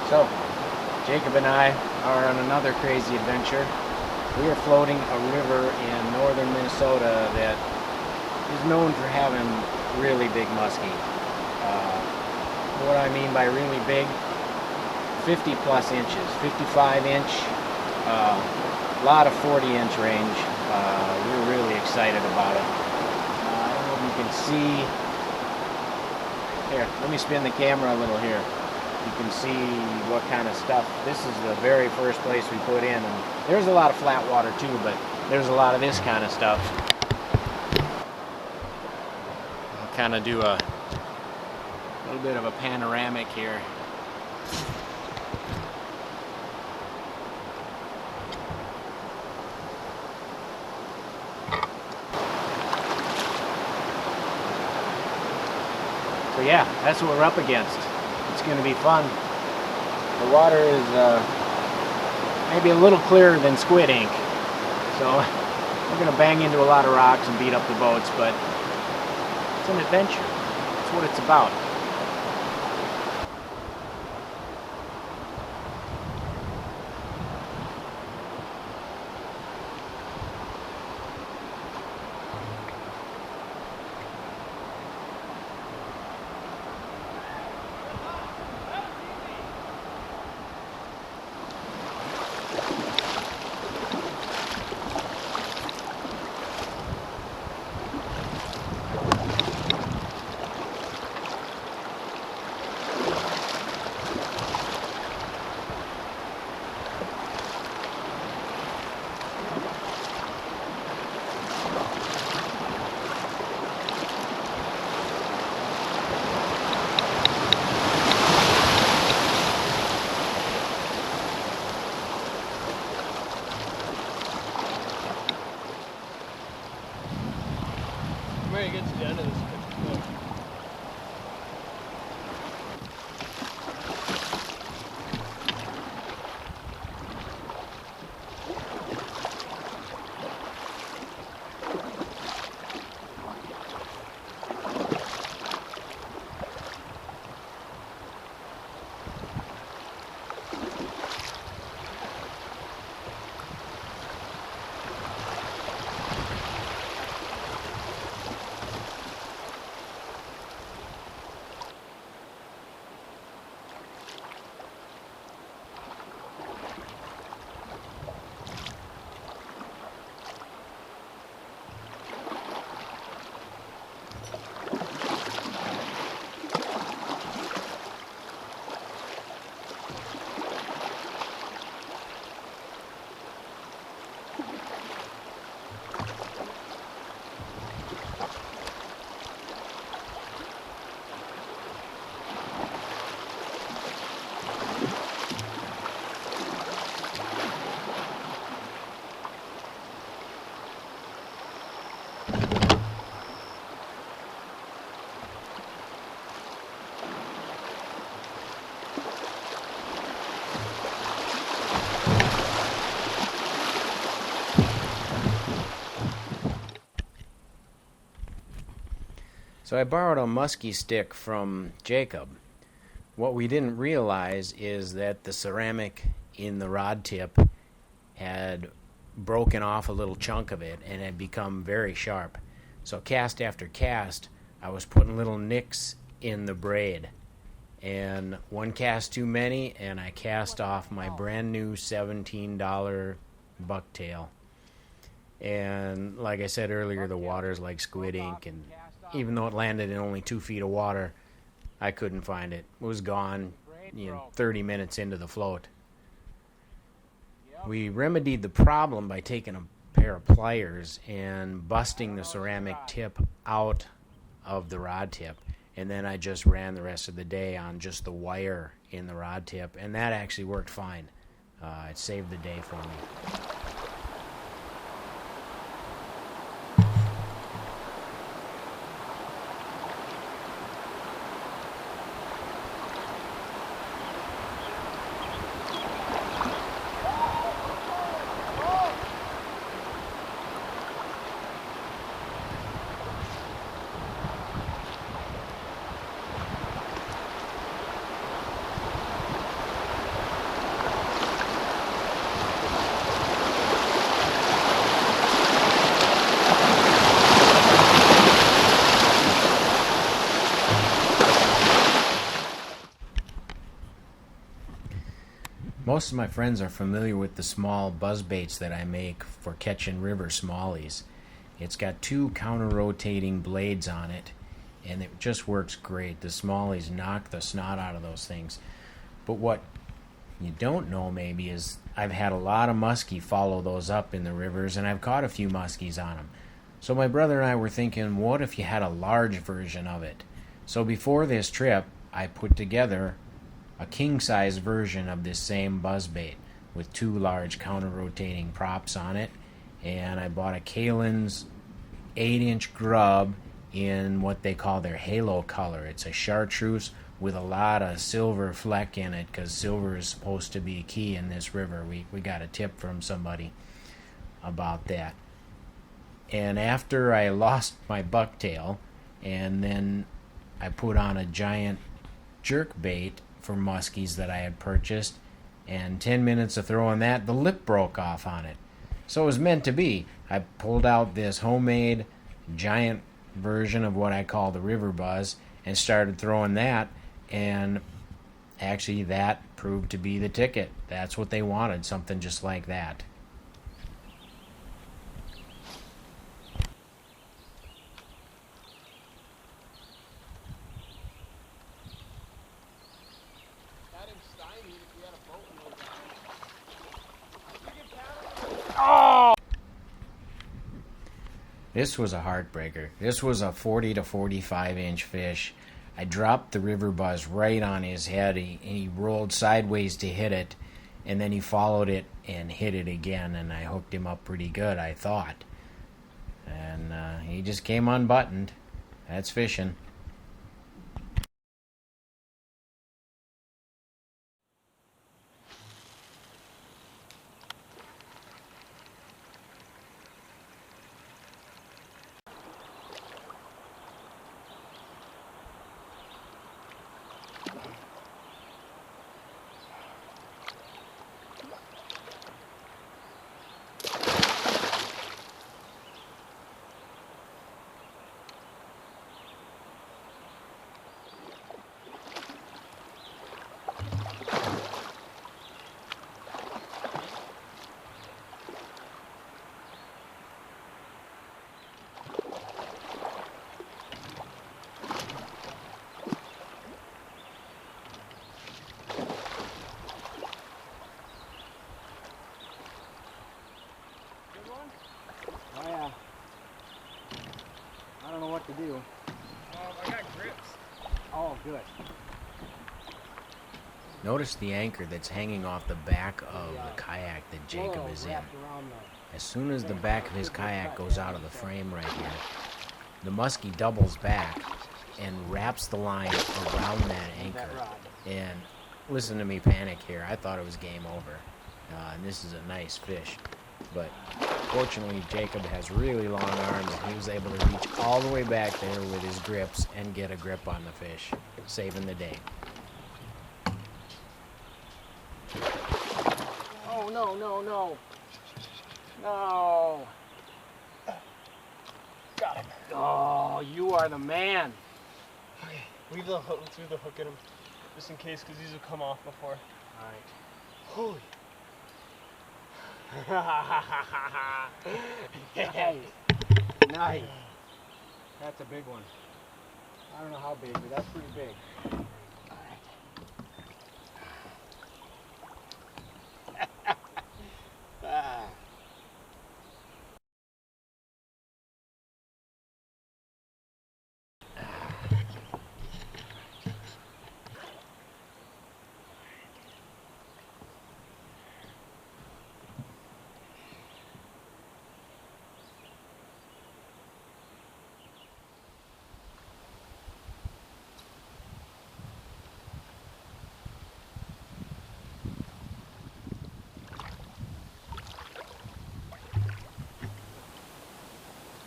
So, Jacob and I are on another crazy adventure. We are floating a river in northern Minnesota that is known for having really big muskie. What I mean by really big, 50 plus inches, 55 inch, a lot of 40-inch range. We're really excited about it. I don't know if you can see. Here, let me spin the camera a little here. You can see what kind of stuff. This is the very first place we put in, and there's a lot of flat water too, but there's a lot of this kind of stuff. I'll kind of do a little bit of a panoramic here. So yeah, that's what we're up against. It's going to be fun. The water is maybe a little clearer than squid ink, so we're going to bang into a lot of rocks and beat up the boats, but it's an adventure. That's what it's about. I'm ready to get to the end of this picture. So I borrowed a musky stick from Jacob. What we didn't realize is that the ceramic in the rod tip had broken off a little chunk of it and had become very sharp. So cast after cast, I was putting little nicks in the braid. And one cast too many, and I cast off my brand new $17 bucktail. And like I said earlier, the water's like squid ink, and even though it landed in only 2 feet of water, I couldn't find it. It was gone, 30 minutes into the float. We remedied the problem by taking a pair of pliers and busting the ceramic tip out of the rod tip. And then I just ran the rest of the day on just the wire in the rod tip, and that actually worked fine. It saved the day for me. Most of my friends are familiar with the small buzz baits that I make for catching river smallies. It's got 2 counter-rotating blades on it, and it just works great. The smallies knock the snot out of those things. But what you don't know maybe is I've had a lot of muskie follow those up in the rivers, and I've caught a few muskies on them. So my brother and I were thinking, what if you had a large version of it? So before this trip, I put together a king-size version of this same buzzbait with 2 large counter-rotating props on it, and I bought a Kalin's 8-inch grub in what they call their halo color. It's a chartreuse with a lot of silver fleck in it, because silver is supposed to be key in this river. We got a tip from somebody about that. And after I lost my bucktail, and then I put on a giant jerk bait for muskies that I had purchased, and 10 minutes of throwing that, the lip broke off on it. So it was meant to be. I pulled out this homemade giant version of what I call the river buzz and started throwing that, and actually that proved to be the ticket. That's what they wanted, something just like that. This was a heartbreaker. This was a 40 to 45 inch fish. I dropped the river buzz right on his head. He rolled sideways to hit it, and then he followed it and hit it again, and I hooked him up pretty good, I thought. And he just came unbuttoned. That's fishing. Oh yeah. I don't know what to do. I got grips. Oh, good. Notice the anchor that's hanging off the back of the kayak that Jacob is in. As soon as the back of his kayak goes out of the frame right here, the muskie doubles back and wraps the line around that anchor. And listen to me panic here. I thought it was game over. And this is a nice fish. But fortunately, Jacob has really long arms, and he was able to reach all the way back there with his grips and get a grip on the fish, saving the day. Oh, no, no, no. No. Got him. Oh, you are the man. Okay, leave the hook in him, just in case, because these will come off before. All right. Holy. Nice. Nice. That's a big one. I don't know how big, but that's pretty big. Ah.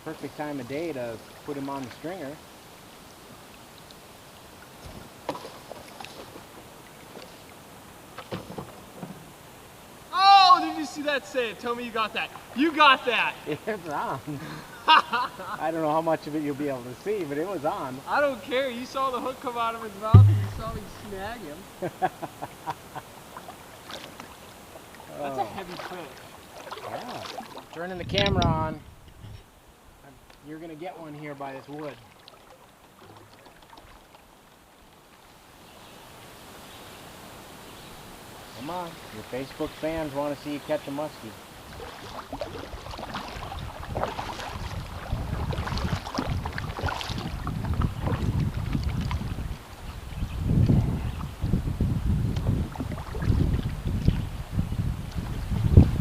Perfect time of day to put him on the stringer. Oh, did you see that? Say it. Tell me you got that. You got that. It's on. I don't know how much of it you'll be able to see, but it was on. I don't care. You saw the hook come out of his mouth and you saw me snag him. That's a heavy fish. Yeah. Turning the camera on. You're gonna get one here by this wood. Come on, your Facebook fans want to see you catch a muskie.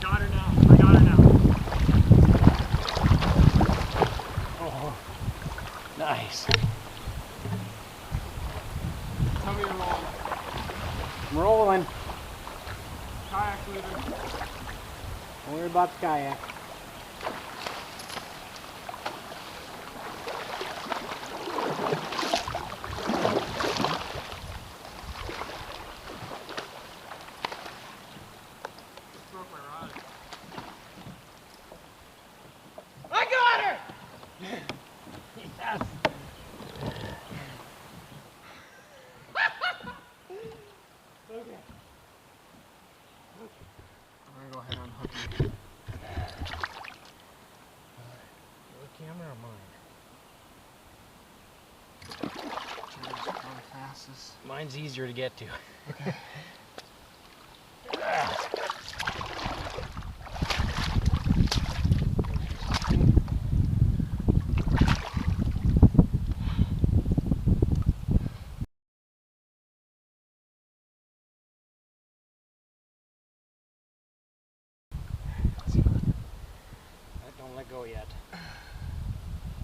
Got her now. I got her now. Oh, nice. Tell me you're rolling. I'm rolling. Kayak leader. Don't worry about the kayak. Broke my rod. I got her! Yes! Okay. I'm gonna go ahead and unhook you. Your camera or mine? Cheers, probably fastest. Mine's easier to get to. Okay. Don't let go yet.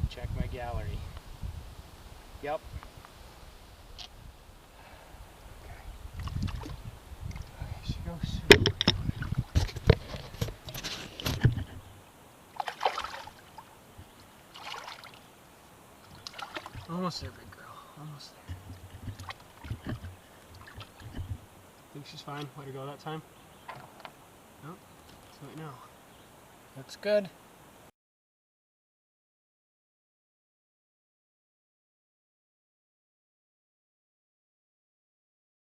Check my gallery. Yep. Okay, she goes super. Almost there, big girl. Almost there. Think she's fine. Way to go that time. Nope. Let's wait now. Looks good.